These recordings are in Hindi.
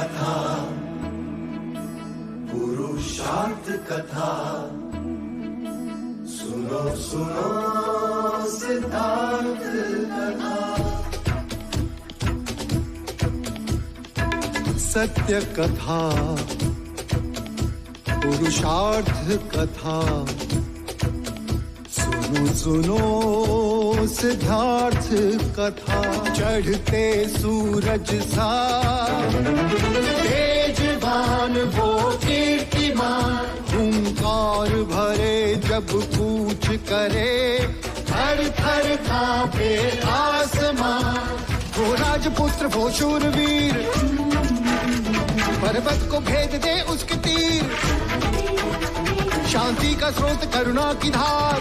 कथा, पुरुषार्थ कथा, सुनो सुनो सिद्धार्थ कथा। सत्य कथा, पुरुषार्थ कथा, सुनो सुनो सिद्धार्थ कथा। चढ़ते सूरज सा तेजवान वो कीर्तिमान, हुंकार भरे जब कूच करे, थर थर कांपे आसमान। वो राजपुत्र वो शूरवीर, पर्वत को भेद दे उसके तीर, शांति का स्रोत करुणा की धार,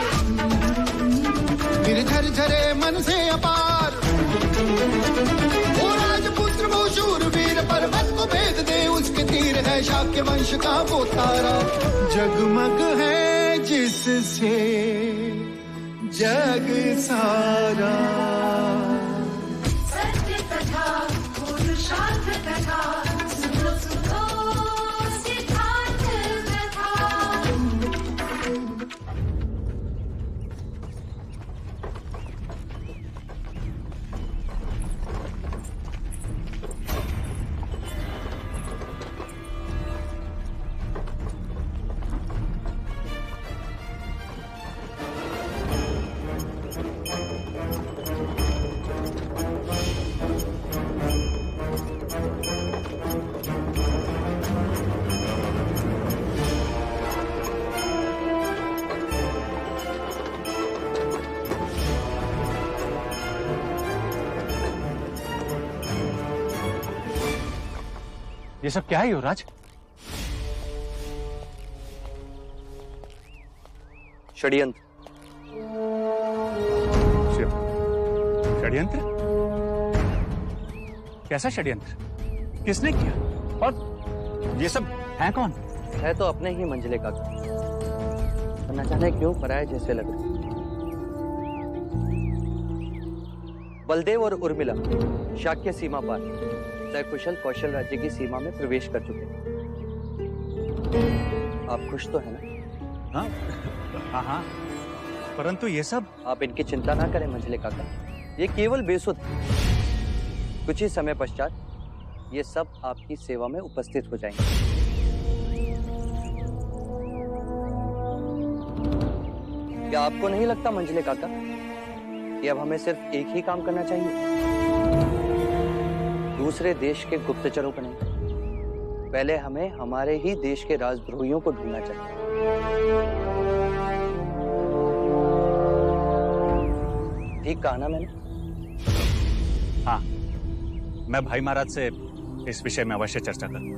निर्झर झरे मन से अपार। वो राजपुत्र वो शूरवीर, पर्वत को भेद दे उसके तीर, है शाक्य वंश का वो तारा, जगमग है जिससे जग सारा। सत्य कथा, पुरुषार्थ कथा, सुनो सुनो सिद्धार्थ कथा। ये सब क्या है युवराज? षड्यंत्र। षड्यंत्र? कैसा षड्यंत्र? किसने किया? और ये सब है कौन? है तो अपने ही मंजिले का, न जाने क्यों पराये जैसे लग रहे। बलदेव और उर्मिला शाक्य सीमा पार सकुशल कौशल राज्य की सीमा में प्रवेश कर चुके हैं। आप खुश तो है ना? हाँ हाँ, परंतु ये सब। आप इनकी चिंता ना करें मंझले काका, ये केवल बेसुध है। कुछ ही समय पश्चात ये सब आपकी सेवा में उपस्थित हो जाएंगे। क्या आपको नहीं लगता मंझले काका कि अब हमें सिर्फ एक ही काम करना चाहिए? दूसरे देश के गुप्तचरों को नहीं, पहले हमें हमारे ही देश के राजद्रोहियों को ढूंढना चाहिए। ठीक कहा ना मैंने? हाँ, मैं भाई महाराज से इस विषय में अवश्य चर्चा करूंगा।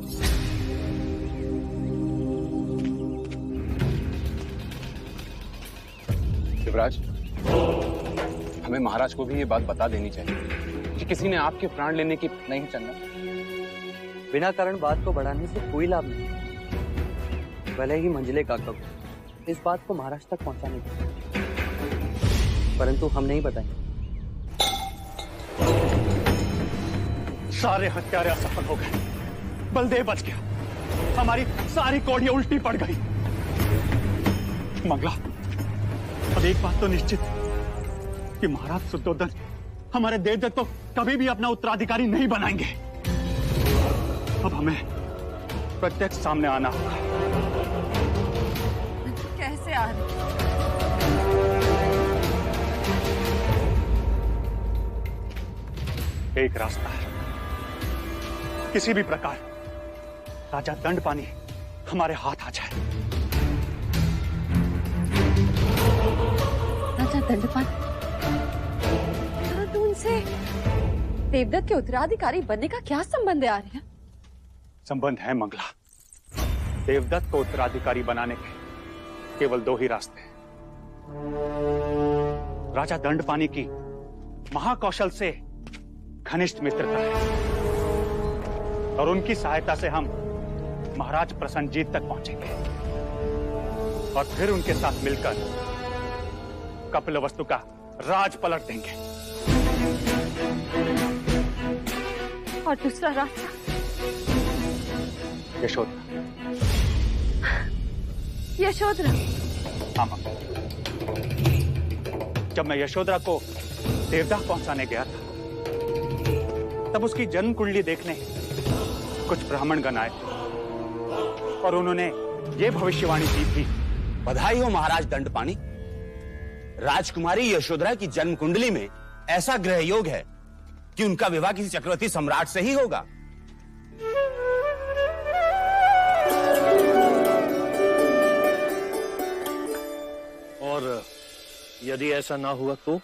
युवराज, हमें महाराज को भी ये बात बता देनी चाहिए कि किसी ने आपके प्राण लेने की। नहीं चंदा, बिना कारण बात को बढ़ाने से कोई लाभ नहीं। भले ही मंझले काका को इस बात को महाराज तक पहुंचाने की, परंतु हम नहीं बताएंगे। सारे हत्यारे असफल हो गए, बलदेव बच गया, हमारी सारी कौड़ियां उल्टी पड़ गई। मंगला, अब एक बात तो निश्चित कि महाराज शुद्धोधन हमारे देवदत्त को कभी भी अपना उत्तराधिकारी नहीं बनाएंगे। अब हमें प्रत्यक्ष सामने आना होगा। कैसे आ रहे? एक रास्ता है, किसी भी प्रकार राजा दंडपानी हमारे हाथ आ जाए। राजा दंडपानी? तो उनसे देवदत्त के उत्तराधिकारी बनने का क्या संबंध है आर्य? संबंध है मंगला। देवदत्त को उत्तराधिकारी बनाने के केवल दो ही रास्ते हैं। राजा दंडपानी की महाकौशल से घनिष्ठ मित्रता है और उनकी सहायता से हम महाराज प्रसन्नजीत तक पहुंचेंगे और फिर उनके साथ मिलकर कपिलवस्तु का राज पलट देंगे। और दूसरा रास्ता? यशोधरा। यशोधरा? हाँ मां। जब मैं यशोधरा को देवदाह पहुंचाने गया था, तब उसकी जन्म कुंडली देखने कुछ ब्राह्मणगण आए और उन्होंने ये भविष्यवाणी की थी। बधाई हो महाराज दंडपाणी। राजकुमारी यशोधरा की जन्म कुंडली में ऐसा ग्रह योग है कि उनका विवाह किसी चक्रवर्ती सम्राट से ही होगा। और यदि ऐसा ना हुआ तो?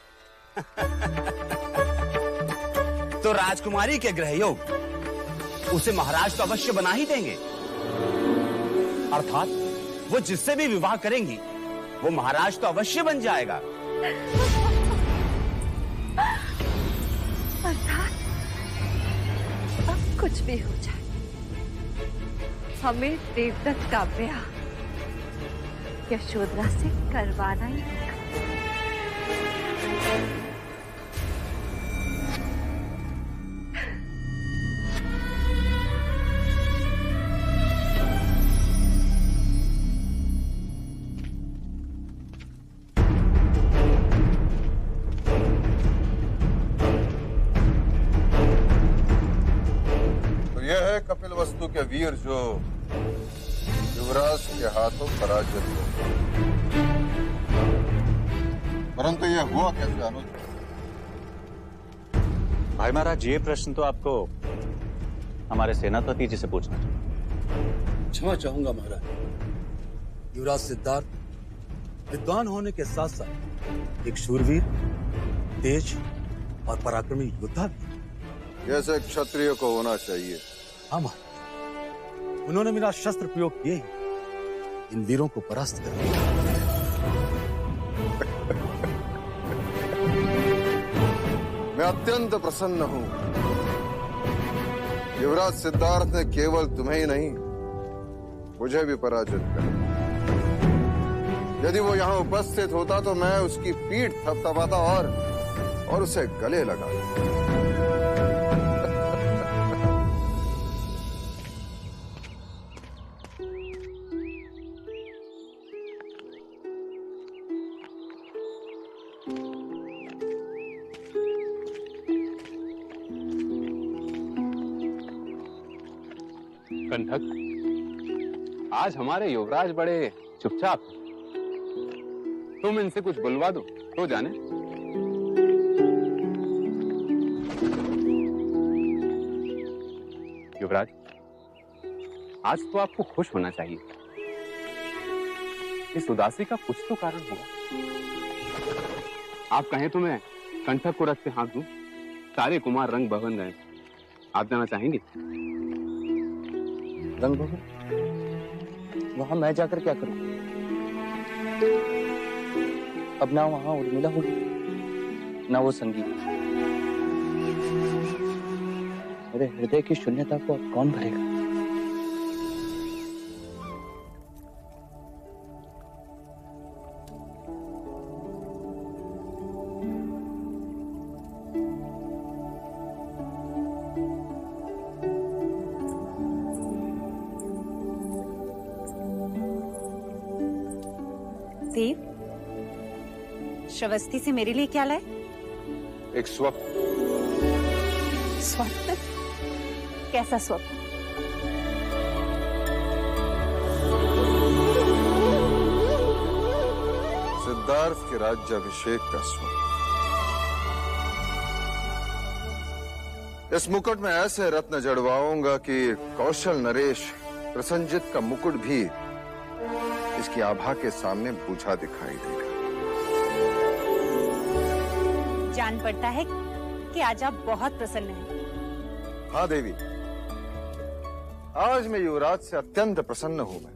तो राजकुमारी के ग्रह योग उसे महाराज तो अवश्य बना ही देंगे। अर्थात वो जिससे भी विवाह करेंगी वो महाराज तो अवश्य बन जाएगा। अर्थात अब कुछ भी हो जाए, हमें देवदत्त का ब्याह यशोधरा से करवाना ही होगा। कपिलवस्तु के वीर जो युवराज के हाथों पराजित हुए, परंतु यह हुआ कैसे अनुज? भाई महाराज, ये प्रश्न तो आपको हमारे सेनापति जी से पूछना चाहिए। क्षमा चाहूंगा महाराज। युवराज सिद्धार्थ विद्वान होने के साथ साथ एक शूरवीर, तेज और पराक्रमी योद्धा भी। जैसे क्षत्रिय को होना चाहिए। हाँ महाराज, उन्होंने मेरा शस्त्र प्रयोग किए ही इन वीरों को परास्त कर दिया। मैं अत्यंत प्रसन्न हूं। युवराज सिद्धार्थ ने केवल तुम्हें ही नहीं, मुझे भी पराजित कर। यदि वो यहां उपस्थित होता तो मैं उसकी पीठ थपथपाता और उसे गले लगाता। कंठक, आज हमारे युवराज बड़े चुपचाप। तुम इनसे कुछ बुलवा दो तो जाने। युवराज, आज तो आपको खुश होना चाहिए। इस उदासी का कुछ तो कारण होगा। आप कहें तो मैं कंठक को रखते हाथ दूं। सारे कुमार रंग भवन गए। आप जाना चाहेंगे? रंग भवन? वहां मैं जाकर क्या करूं? अब ना वहां उर्मिला होगी, ना वो संगीत। मेरे हृदय की शून्यता को अब कौन भरेगा? देव, श्रवस्ती से मेरे लिए क्या लाए? एक स्वप्न। स्वप्न? कैसा स्वप्न? सिद्धार्थ के राज्याभिषेक का स्वप्न। इस मुकुट में ऐसे रत्न जड़वाऊंगा कि कौशल नरेश प्रसंजित का मुकुट भी इसकी आभा के सामने बुझा दिखाई देगा। जान पड़ता है कि आज आप बहुत प्रसन्न हैं। हाँ देवी, आज मैं युवराज से अत्यंत प्रसन्न हूं। मैं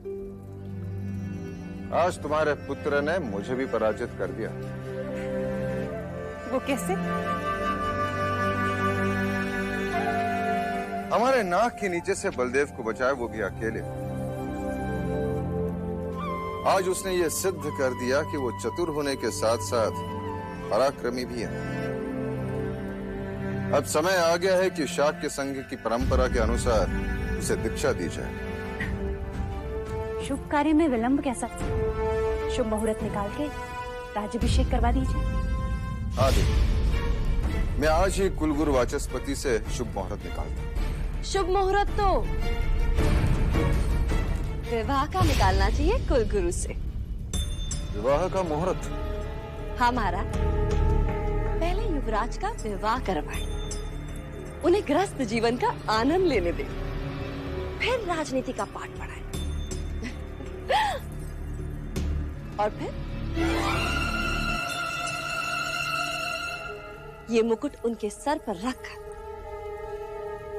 आज तुम्हारे पुत्र ने मुझे भी पराजित कर दिया। वो कैसे? हमारे नाक के नीचे से बलदेव को बचाया, वो भी अकेले। आज उसने ये सिद्ध कर दिया कि वो चतुर होने के साथ साथ पराक्रमी भी है। अब समय आ गया है कि शाक्य संघ की परंपरा के अनुसार उसे दीक्षा दी जाए। शुभ कार्य में विलंब कैसा? शुभ मुहूर्त निकाल के राज्याभिषेक करवा दीजिए। हाँ देवी, मैं आज ही कुलगुरु वाचस्पति से शुभ मुहूर्त निकालता हूँ। शुभ मुहूर्त तो विवाह का निकालना चाहिए कुलगुरु से। विवाह का मुहूर्त? हमारा पहले युवराज का विवाह करवाए, उन्हें गृहस्थ जीवन का आनंद लेने दे, फिर राजनीति का पाठ पढ़ाए और फिर ये मुकुट उनके सर पर रखकर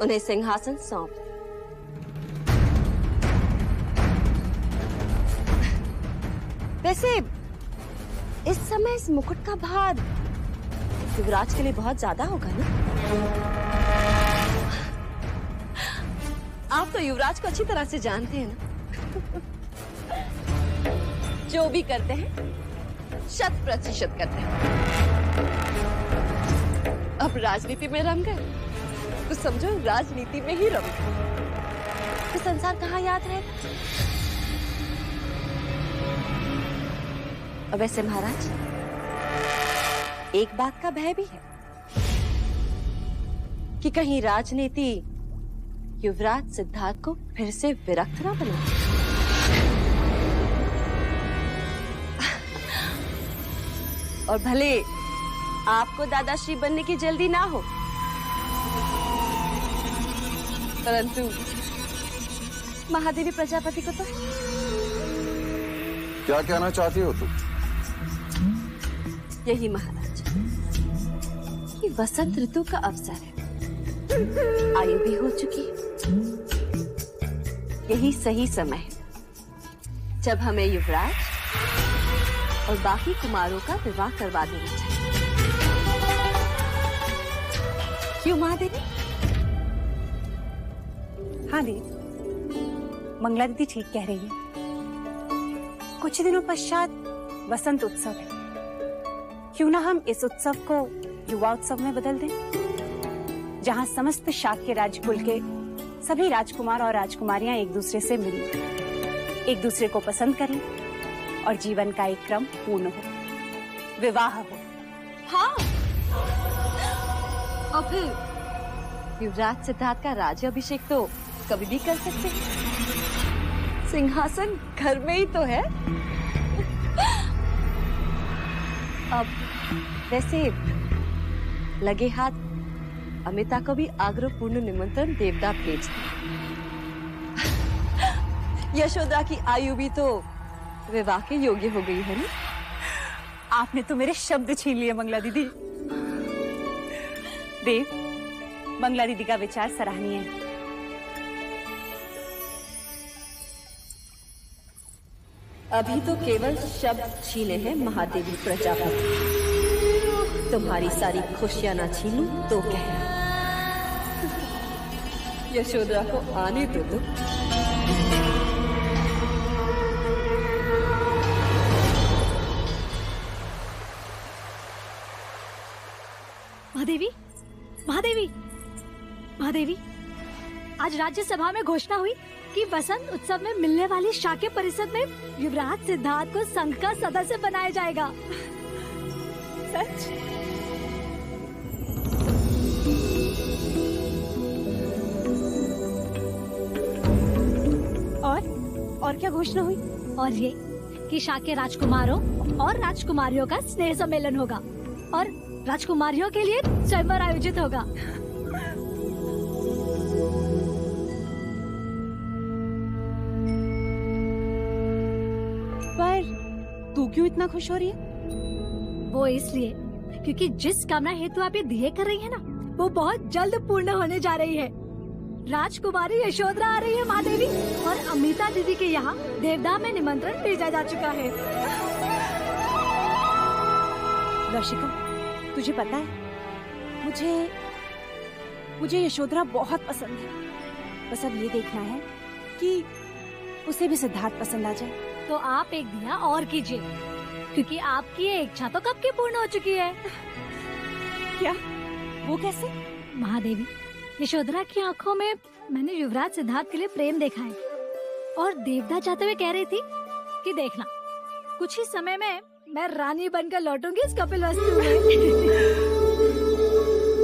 उन्हें सिंहासन सौंप दे। वैसे इस समय इस मुकुट का भार युवराज के लिए बहुत ज्यादा होगा ना? आप तो युवराज को अच्छी तरह से जानते हैं ना। जो भी करते हैं 100% करते हैं। अब राजनीति में रम गए तो समझो राजनीति में ही रम गए, तो संसार कहाँ याद रहेगा? और वैसे महाराज, एक बात का भय भी है कि कहीं राजनीति युवराज सिद्धार्थ को फिर से विरक्त ना बना। और भले आपको दादाश्री बनने की जल्दी ना हो, परंतु महादेवी प्रजापति को तो है। क्या कहना चाहती हो तुम? यही महाराज कि वसंत ऋतु का अवसर है, आयु भी हो चुकी है, यही सही समय है जब हमें युवराज और बाकी कुमारों का विवाह करवा देना चाहिए। क्यों महादेवी? हाँ देवी, मंगला दीदी ठीक कह रही है। कुछ दिनों पश्चात वसंत उत्सव है, क्यों ना हम इस उत्सव को युवा उत्सव में बदल दें, जहां समस्त शाक्य राजकुल के सभी राजकुमार और राजकुमारियां एक दूसरे से मिलें, एक दूसरे को पसंद करें और जीवन का एक क्रम पूर्ण हो, विवाह हो। हाँ, और फिर युवराज सिद्धार्थ का राज्याभिषेक तो कभी भी कर सकते हैं। सिंहासन घर में ही तो है। अब वैसे लगे हाथ अमिता को भी आग्रहपूर्ण निमंत्रण देवदा भेजते। यशोदा की आयु भी तो विवाह के योग्य हो गई है ना? आपने तो मेरे शब्द छीन लिए मंगला दीदी। देव, मंगला दीदी का विचार सराहनीय है। अभी तो केवल शब्द छीने हैं महादेवी प्रजापति, तुम्हारी सारी खुशियां ना छीनूं तो कहना। यशोदा को आने दो तो। महादेवी, महादेवी, महादेवी, आज राज्यसभा में घोषणा हुई कि वसंत उत्सव में मिलने वाली शाक्य परिषद में युवराज सिद्धार्थ को संघ का सदस्य बनाया जाएगा। सच? और क्या घोषणा हुई? और ये कि शाक्य राजकुमारों और राजकुमारियों का स्नेह सम्मेलन होगा और राजकुमारियों के लिए स्वयंवर आयोजित होगा। पर तू क्यों इतना खुश हो रही है? वो इसलिए क्योंकि जिस कामना हेतु आप ये दिए कर रही है ना, वो बहुत जल्द पूर्ण होने जा रही है। राजकुमारी यशोधरा आ रही है महादेवी, और अमिता दीदी के यहाँ देवदा में निमंत्रण भेजा जा चुका है। लौशिका, तुझे पता है, मुझे यशोधरा बहुत पसंद है। बस अब ये देखना है कि उसे भी सिद्धार्थ पसंद आ जाए। तो आप एक दिया और कीजिए, क्योंकि आपकी ये इच्छा तो कब की पूर्ण हो चुकी है। क्या? वो कैसे? महादेवी, यशोधरा की आंखों में मैंने युवराज सिद्धार्थ के लिए प्रेम देखा है, और देवता चाहते हुए कह रही थी कि देखना कुछ ही समय में मैं रानी बनकर लौटूंगी इस कपिल वस्तु में।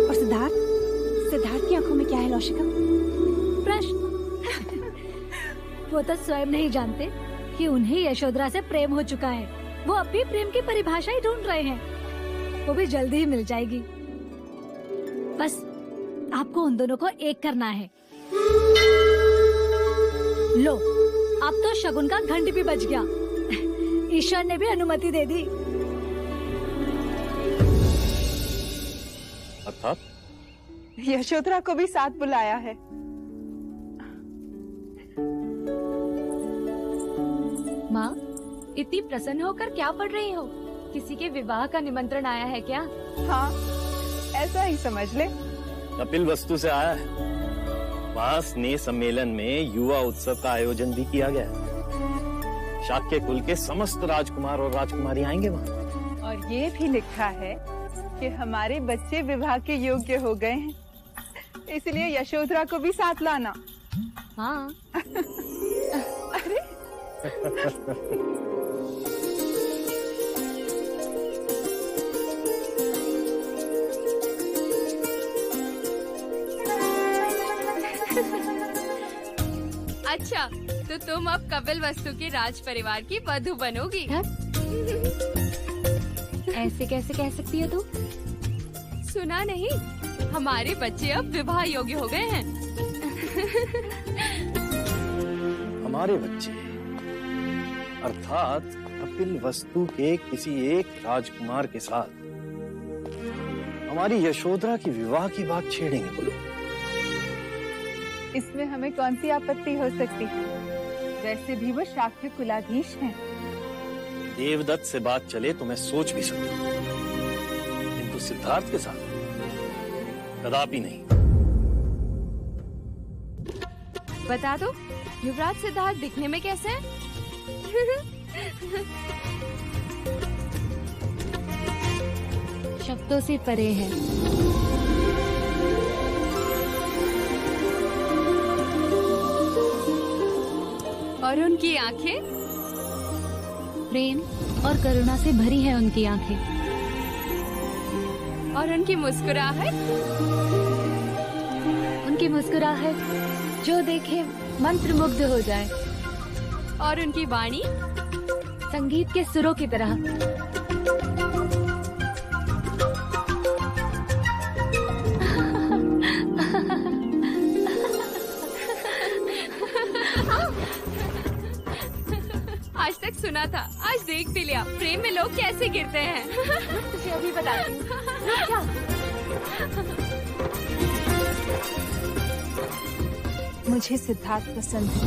और सिद्धार्थ की आंखों में क्या है लौशिका? प्रश्न। वो तो स्वयं नहीं जानते कि उन्हें यशोधरा से प्रेम हो चुका है। वो अब भी प्रेम की परिभाषा ही ढूंढ रहे हैं। वो भी जल्दी ही मिल जाएगी। बस आपको उन दोनों को एक करना है। लो, अब तो शगुन का घंट भी बज गया। ईश्वर ने भी अनुमति दे दी। अर्थात यशोधरा को भी साथ बुलाया है। माँ, इतनी प्रसन्न होकर क्या पढ़ रही हो? किसी के विवाह का निमंत्रण आया है क्या? हाँ, ऐसा ही समझ ले। कपिल वस्तु से आया है। वहाँ स्नेह सम्मेलन में युवा उत्सव का आयोजन भी किया गया है। शाक्य कुल के समस्त राजकुमार और राजकुमारी आएंगे वहाँ। और ये भी लिखा है कि हमारे बच्चे विवाह के योग्य हो गए हैं, इसलिए यशोधरा को भी साथ लाना। हाँ। अरे अच्छा, तो तुम अब कपिल वस्तु के राज परिवार की वधू बनोगी? ऐसे कैसे कह सकती हो तुम? सुना नहीं, हमारे बच्चे अब विवाह योग्य हो गए हैं। हमारे बच्चे अर्थात कपिल वस्तु के किसी एक राजकुमार के साथ हमारी यशोधरा की विवाह की बात छेड़ेंगे बोलो। इसमें हमें कौन सी आपत्ति हो सकती है? वैसे भी वो शाक्य कुलाधीश हैं। देवदत्त से बात चले तो मैं सोच भी सकूं, किंतु सिद्धार्थ के साथ कदापि नहीं। बता दो, युवराज सिद्धार्थ दिखने में कैसे हैं? शब्दों से परे है। और उनकी आंखें प्रेम और करुणा से भरी है उनकी आंखें। और उनकी मुस्कुराहट जो देखे मंत्रमुग्ध हो जाए। और उनकी वाणी संगीत के सुरों की तरह। आज तक सुना था, आज देख भी लिया प्रेम में लोग कैसे गिरते हैं। तुझे अभी बताती हूँ। क्या? मुझे सिद्धार्थ पसंद है,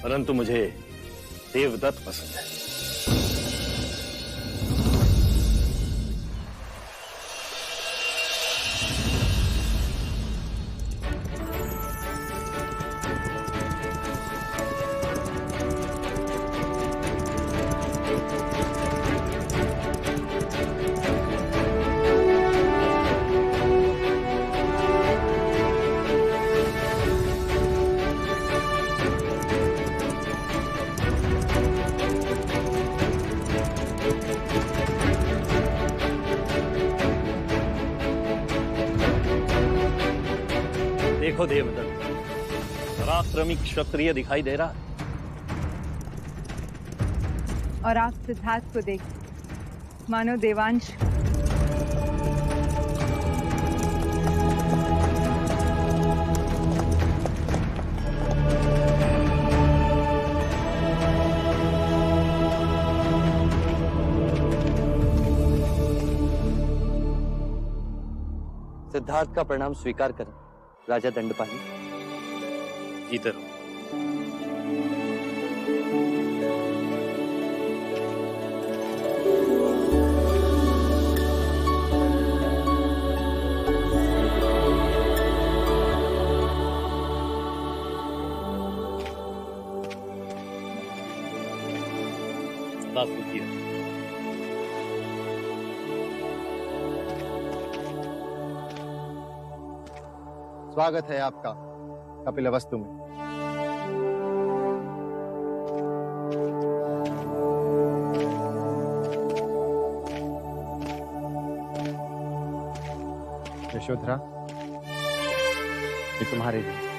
परंतु मुझे देवदत्त पसंद है। देखो देवदत्त, पराक्रमी क्षत्रिय दिखाई दे रहा है। और आप सिद्धार्थ को देख मानो देवांश। सिद्धार्थ का प्रणाम स्वीकार करें राजा दंडपाणी। जीते रहो। स्वागत है आपका कपिलवस्तु में। यशोधरा, ये तुम्हारे लिए।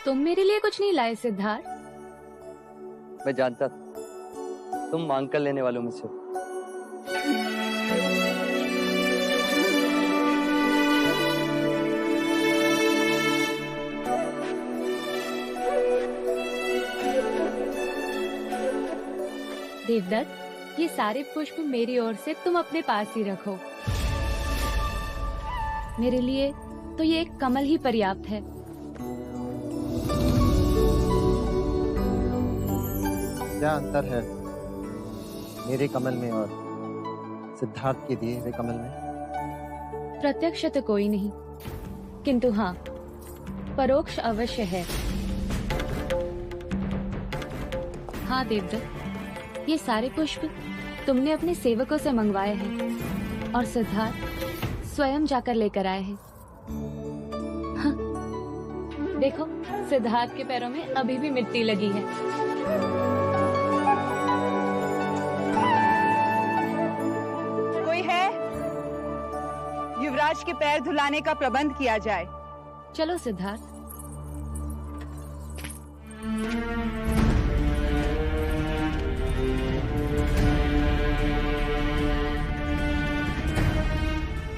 तुम मेरे लिए कुछ नहीं लाए सिद्धार्थ? मैं जानता था तुम मांग कर लेने वालों में से हो। देवदत्त, ये सारे पुष्प मेरी ओर से तुम अपने पास ही रखो। मेरे लिए तो ये एक कमल ही पर्याप्त है। क्या अंतर है मेरे कमल में और सिद्धार्थ के दिए हुए कमल में? प्रत्यक्ष तो कोई नहीं, किंतु हाँ, परोक्ष अवश्य है। हाँ देवदत्त, ये सारे पुष्प तुमने अपने सेवकों से मंगवाए हैं और सिद्धार्थ स्वयं जाकर लेकर आए हैं। हाँ, देखो, सिद्धार्थ के पैरों में अभी भी मिट्टी लगी है। कोई है? युवराज के पैर धुलाने का प्रबंध किया जाए। चलो सिद्धार्थ।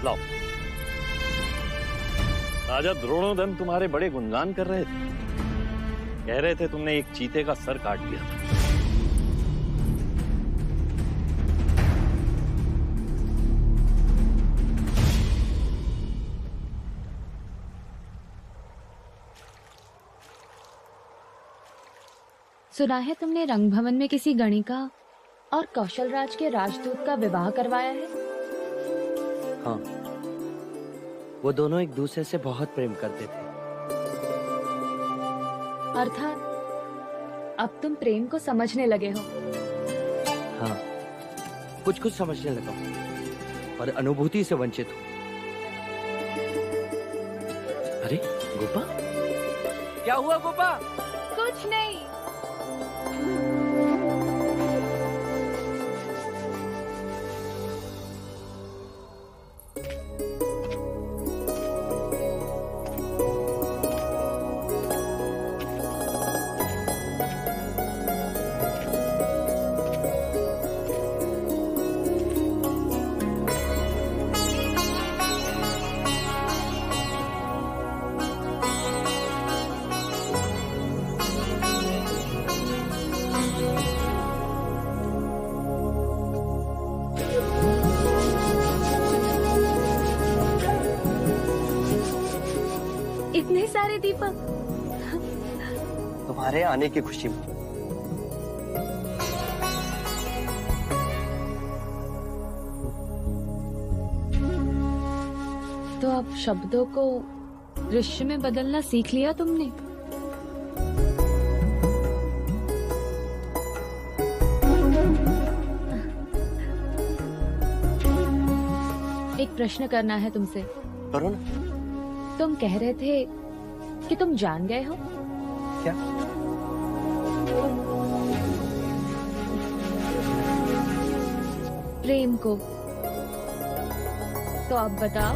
लाओ। राजा द्रोणोदन तुम्हारे बड़े गुणगान कर रहे थे। कह रहे थे तुमने एक चीते का सर काट दिया था। सुना है तुमने रंगभवन में किसी गणिका और कौशलराज के राजदूत का विवाह करवाया है? हाँ, वो दोनों एक दूसरे से बहुत प्रेम करते थे। अर्थात अब तुम प्रेम को समझने लगे हो। हाँ, कुछ कुछ समझने लगा हूँ और अनुभूति से वंचित हूँ। अरे गोपा, क्या हुआ गोपा? कुछ नहीं। इतने सारे दीपक तुम्हारे आने की खुशी में। तो अब शब्दों को दृश्य में बदलना सीख लिया तुमने। एक प्रश्न करना है तुमसे। करो ना। तुम कह रहे थे कि तुम जान गए हो। क्या? प्रेम को। तो अब बताओ,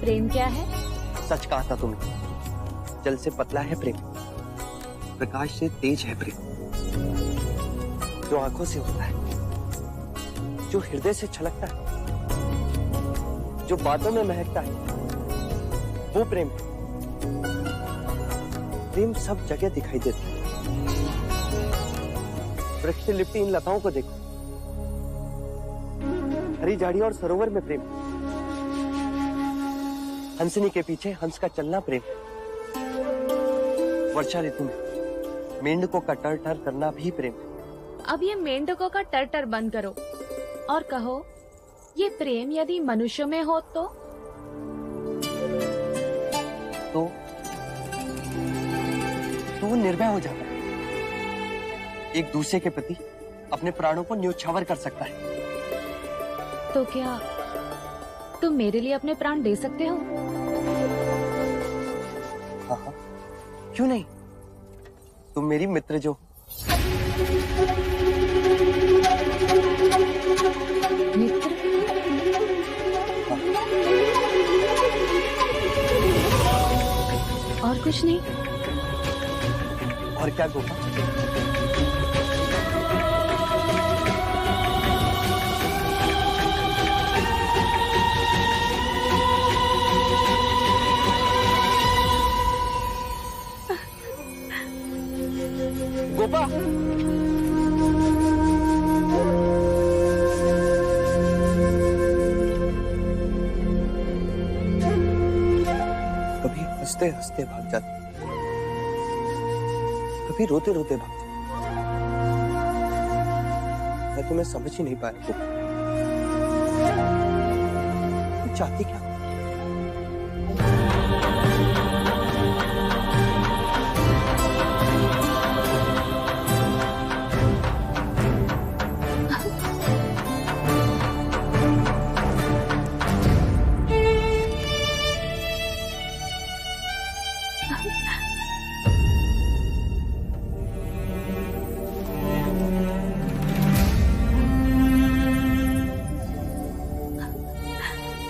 प्रेम क्या है? सच कहा था तुमने। जल से पतला है प्रेम, प्रकाश से तेज है प्रेम। जो आंखों से होता है, जो हृदय से छलकता है, जो बातों में महकता है, वो प्रेम। प्रेम सब जगह दिखाई देता है। वृक्ष से लिपटी इन लताओं को देखो, हरी झाड़ियों और सरोवर में प्रेम। हंसनी के पीछे हंस का चलना प्रेम। वर्षा ऋतु में मेंढकों का टर टर करना भी प्रेम। अब ये मेंढकों का टर टर बंद करो और कहो, ये प्रेम यदि मनुष्य में हो तो निर्भय हो जाता है। एक दूसरे के प्रति अपने प्राणों को न्योछावर कर सकता है। तो क्या तुम मेरे लिए अपने प्राण दे सकते हो? हाँ हाँ, क्यों नहीं, तुम मेरी मित्र जो। मित्र? और कुछ नहीं? और क्या गोपा? गोपा, कभी हंसते हंसते भाग जाते, कभी रोते रोते भाग जाते। मैं तुम्हें समझ ही नहीं पा रही गोपा, तुम चाहती क्या?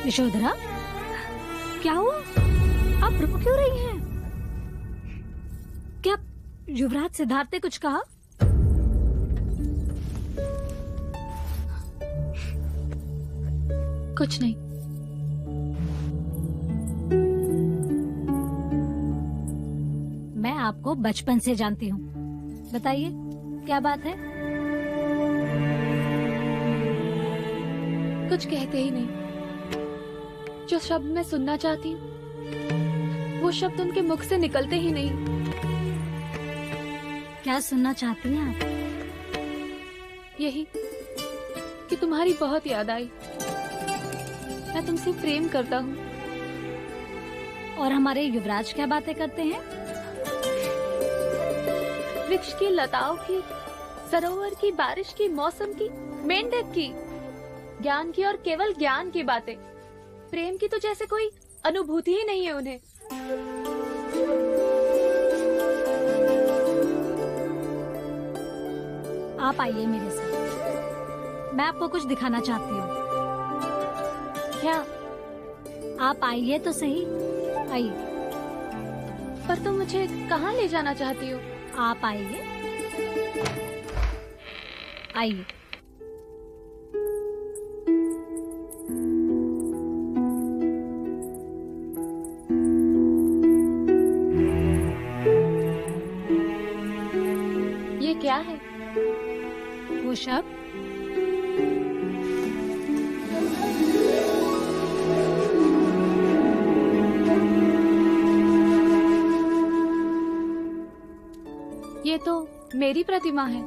यशोधरा, क्या हुआ? आप रो क्यों रही हैं? क्या युवराज सिद्धार्थ ने कुछ कहा? कुछ नहीं। मैं आपको बचपन से जानती हूँ, बताइए क्या बात है? कुछ कहते ही नहीं। जो शब्द मैं सुनना चाहती हूँ वो शब्द उनके मुख से निकलते ही नहीं। क्या सुनना चाहती हैं आप? यही कि तुम्हारी बहुत याद आई। मैं तुमसे प्रेम करता हूँ। और हमारे युवराज क्या बातें करते हैं? वृक्ष की, लताओं की, सरोवर की, बारिश की, मौसम की, मेंढक की, ज्ञान की और केवल ज्ञान की बातें। प्रेम की तो जैसे कोई अनुभूति ही नहीं है उन्हें। आप आइए मेरे साथ, मैं आपको कुछ दिखाना चाहती हूँ। क्या? आप आइए तो सही, आइए। पर तुम मुझे कहाँ ले जाना चाहती हो? आप आइए, आइए। ये क्या है? वो शब्द ये तो मेरी प्रतिमा है।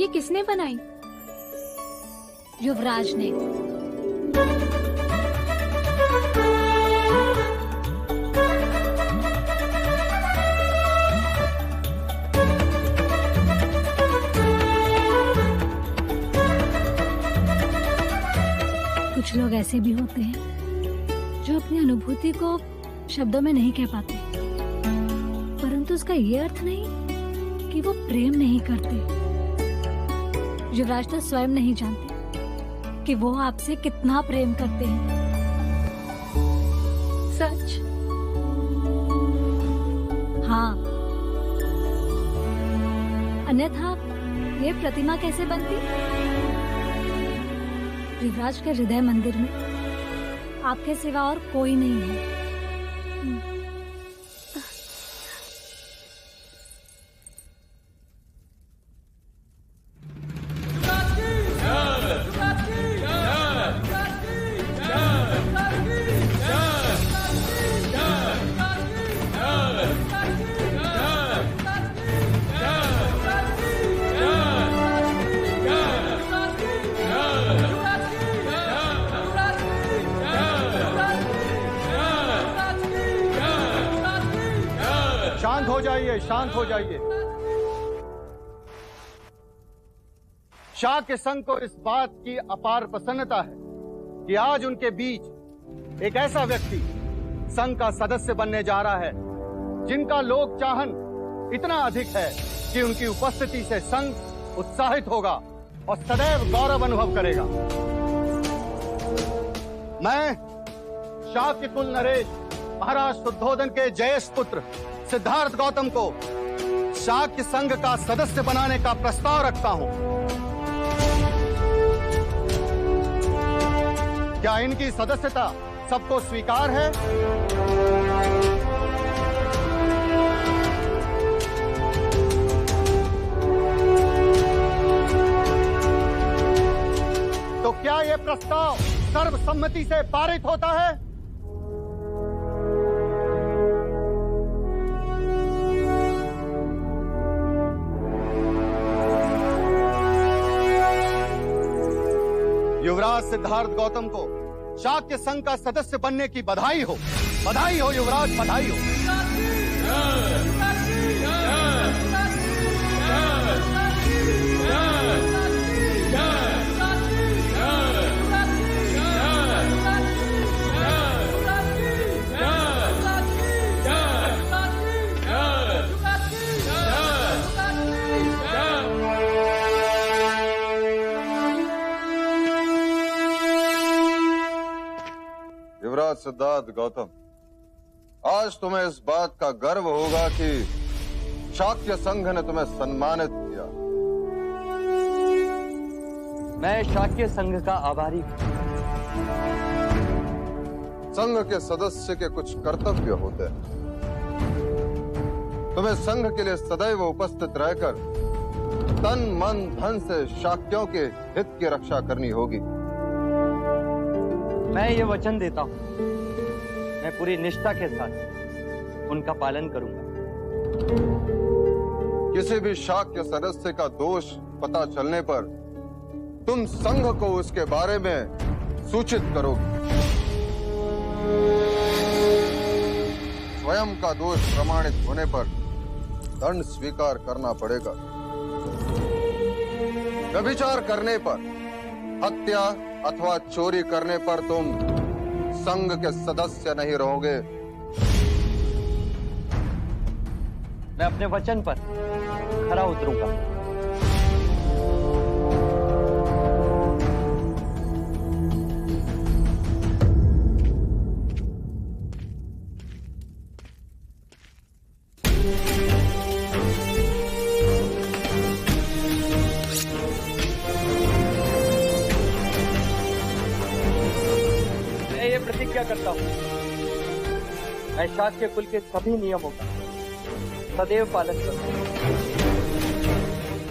ये किसने बनाई? युवराज ने। कुछ लोग ऐसे भी होते हैं जो अपनी अनुभूति को शब्दों में नहीं कह पाते, परंतु उसका ये अर्थ नहीं कि वो प्रेम नहीं करते। युवराज तो स्वयं नहीं जानते कि वो आपसे कितना प्रेम करते हैं। सच? हाँ, अन्यथा ये प्रतिमा कैसे बनती? युवराज के हृदय मंदिर में आपके सिवा और कोई नहीं है। शांत हो जाइए। शाह के संघ को इस बात की अपार प्रसन्नता है कि आज उनके बीच एक ऐसा व्यक्ति संघ का सदस्य बनने जा रहा है, जिनका लोक चाहन इतना अधिक है कि उनकी उपस्थिति से संघ उत्साहित होगा और सदैव गौरव अनुभव करेगा। मैं शाक्य कुल नरेश महाराज शुद्धोधन के जयेश पुत्र सिद्धार्थ गौतम को शाक्य संघ का सदस्य बनाने का प्रस्ताव रखता हूं। क्या इनकी सदस्यता सबको स्वीकार है? तो क्या यह प्रस्ताव सर्वसम्मति से पारित होता है? युवराज सिद्धार्थ गौतम को शाक्य संघ का सदस्य बनने की बधाई हो। बधाई हो युवराज, बधाई हो। युवराज सिद्धार्थ गौतम, आज तुम्हें इस बात का गर्व होगा कि शाक्य संघ ने तुम्हें सम्मानित किया। मैं शाक्य संघ का आभारी हूं। संघ के सदस्य के कुछ कर्तव्य होते हैं। तुम्हें संघ के लिए सदैव उपस्थित रहकर तन मन धन से शाक्यों के हित की रक्षा करनी होगी। मैं ये वचन देता हूं, मैं पूरी निष्ठा के साथ उनका पालन करूंगा। किसी भी शाक्य सदस्य का दोष पता चलने पर तुम संघ को उसके बारे में सूचित करोगे। स्वयं का दोष प्रमाणित होने पर दंड स्वीकार करना पड़ेगा। व्यभिचार करने पर, हत्या अथवा चोरी करने पर तुम संघ के सदस्य नहीं रहोगे। मैं अपने वचन पर खरा उतरूंगा। प्रतिज्ञा करता हूं, मैं शाक्य कुल के सभी नियमों का सदैव पालन करूंगा।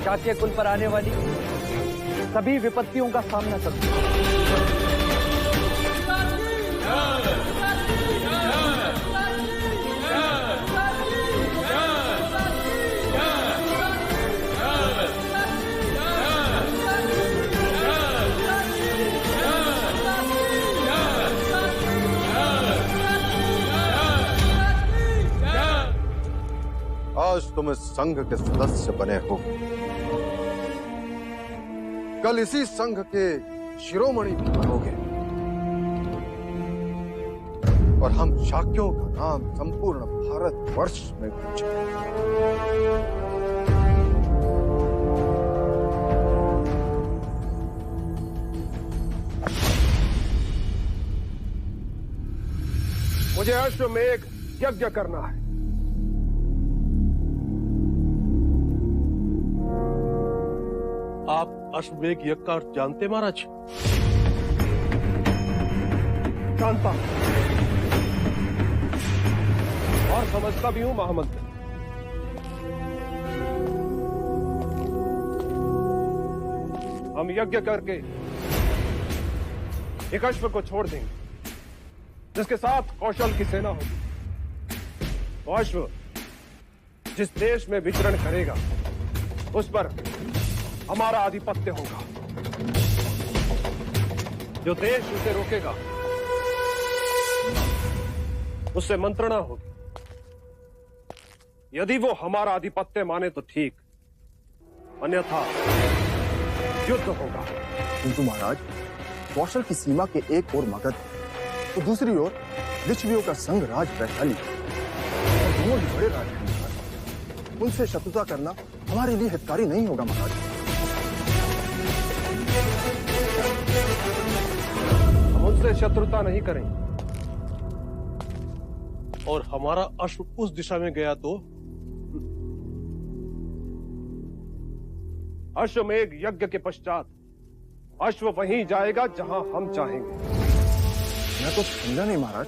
शाक्य कुल पर आने वाली सभी विपत्तियों का सामना करूंगा। आज तुम इस संघ के सदस्य बने हो, कल इसी संघ के शिरोमणि भी बनोगे और हम शाक्यों का नाम संपूर्ण भारतवर्ष में गूंजेगा। मुझे अश्वमेघ यज्ञ करना है। आप अश्वमेघ यज्ञ का अर्थ जानते महाराज? जानता और समझता भी हूं महामंत्री। हम यज्ञ करके एक अश्व को छोड़ देंगे जिसके साथ कौशल की सेना होगी। तो अश्व जिस देश में विचरण करेगा उस पर हमारा आधिपत्य होगा। जो देश उसे रोकेगा उससे मंत्रणा होगी। यदि वो हमारा आधिपत्य माने तो ठीक, अन्यथा युद्ध होगा। किंतु महाराज, कौशल की सीमा के एक और मगध तो दूसरी ओर लिच्छवियों का संघ राज वैशाली और दोनों ही बड़े राज, उनसे शत्रुता करना हमारे लिए हितकारी नहीं होगा महाराज। हम उनसे शत्रुता नहीं करेंगे, और हमारा अश्व उस दिशा में गया तो अश्वमेघ यज्ञ के पश्चात अश्व वहीं जाएगा जहां हम चाहेंगे। मैं तो समझा नहीं महाराज।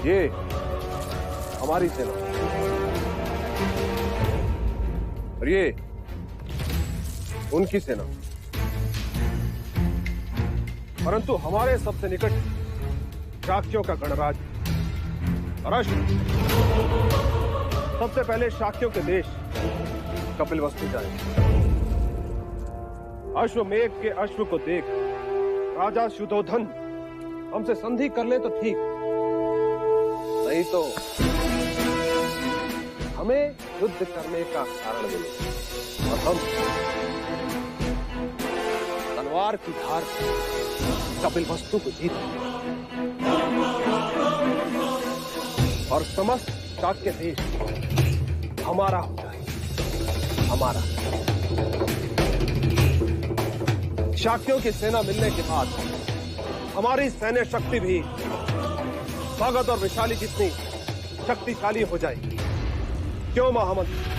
ये हमारी सेना और ये उनकी सेना, परंतु हमारे सबसे निकट शाक्यों का गणराज और अश्व। सबसे पहले शाक्यों के देश कपिलवस्तु जाए। अश्वमेघ के अश्व को देख राजा शुद्धोधन हमसे संधि कर ले तो ठीक, नहीं तो हमें युद्ध करने का कारण मिले और हम तलवार की धार कपिलवस्तु को जीत और समस्त शाक्य देश हमारा हो जाए। हमारा। शाक्यों की सेना मिलने के बाद हमारी सैन्य शक्ति भी भगत और वैशाली जितनी शक्तिशाली हो जाएगी। क्यों महामंत्री?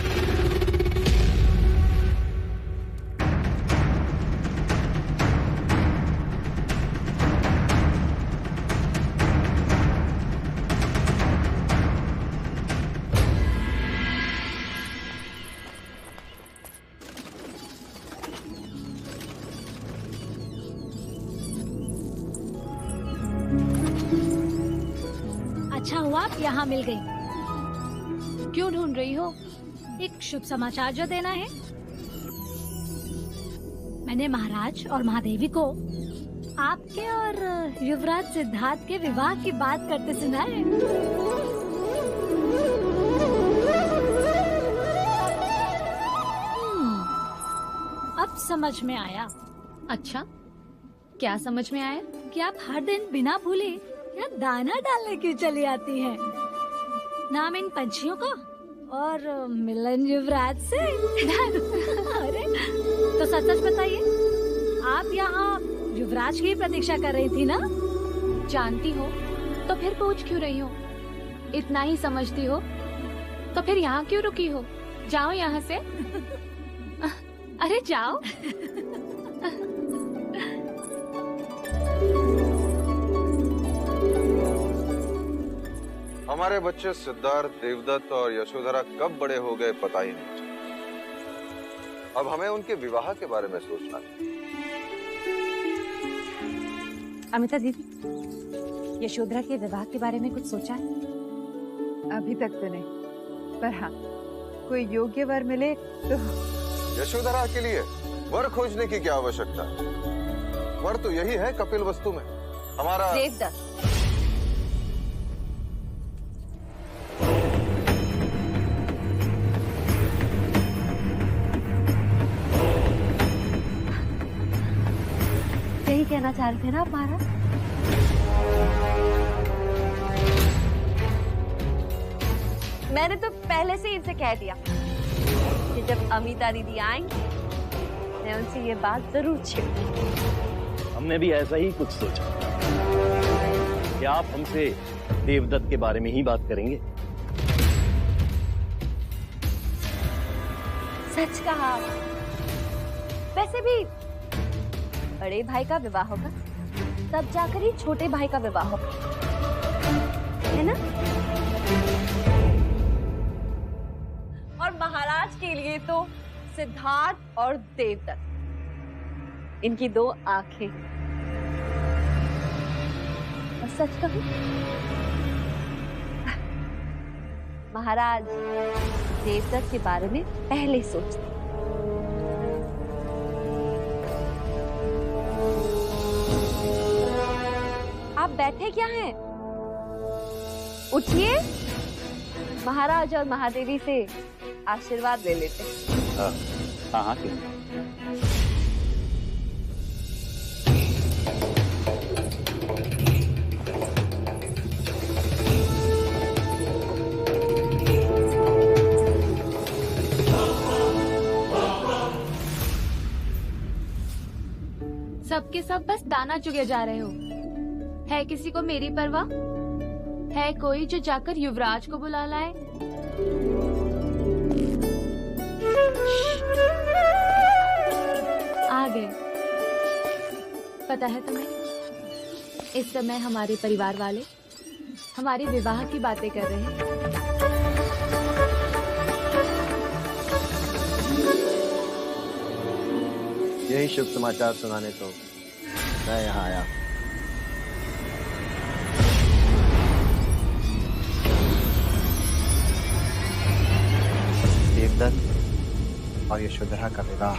अच्छा हुआ आप यहाँ मिल गई। क्यों ढूंढ रही हो? एक शुभ समाचार जो देना है। मैंने महाराज और महादेवी को आपके और युवराज सिद्धार्थ के विवाह की बात करते सुना है। अब समझ में आया। अच्छा, क्या समझ में आया? कि आप हर दिन बिना भूले यहाँ दाना डालने क्यों चली आती हैं? नाम इन पंछियों का और मिलन युवराज से। अरे तो सच सच बताइए, आप यहाँ युवराज की प्रतीक्षा कर रही थी ना? जानती हो तो फिर पूछ क्यों रही हो? इतना ही समझती हो तो फिर यहाँ क्यों रुकी हो? जाओ यहाँ से। अरे जाओ। हमारे बच्चे सिद्धार्थ, देवदत्त और यशोधरा कब बड़े हो गए पता ही नहीं चला। अब हमें उनके विवाह के बारे में सोचना है। अमिता दीदी, यशोधरा के विवाह के बारे में कुछ सोचा है? अभी तक तो नहीं, पर हाँ, कोई योग्य वर मिले तो। यशोधरा के लिए वर खोजने की क्या आवश्यकता है? वर तो यही है कपिलवस्तु में। हमारा देवदत्त, यही कहना चाह रहे थे ना आप महाराज? मैंने तो पहले से इनसे कह दिया कि जब अमिता दीदी आएंगी मैं उनसे ये बात जरूर छेड़ूंगी। हमने भी ऐसा ही कुछ सोचा कि आप हमसे देवदत्त के बारे में ही बात करेंगे। सच कहा। वैसे भी बड़े भाई का विवाह होगा तब जाकर ही छोटे भाई का विवाह होगा, है ना? और महाराज के लिए तो सिद्धार्थ और देवदत्त, इनकी दो आंखें। और सच कहूं, महाराज देवदत्त के बारे में पहले सोचते। आप बैठे क्या हैं? उठिए, महाराज और महादेवी से आशीर्वाद ले लेते हैं। हाँ हाँ क्यों? सबके सब बस दाना चुगे जा रहे हो। है किसी को मेरी परवाह? है कोई जो जाकर युवराज को बुला लाए? आ गए। पता है तुम्हें, इस समय हमारे परिवार वाले हमारे विवाह की बातें कर रहे हैं। यही शुभ समाचार सुनाने तो मैं यहाँ आया। देवदत्त और यशोधरा का विवाह।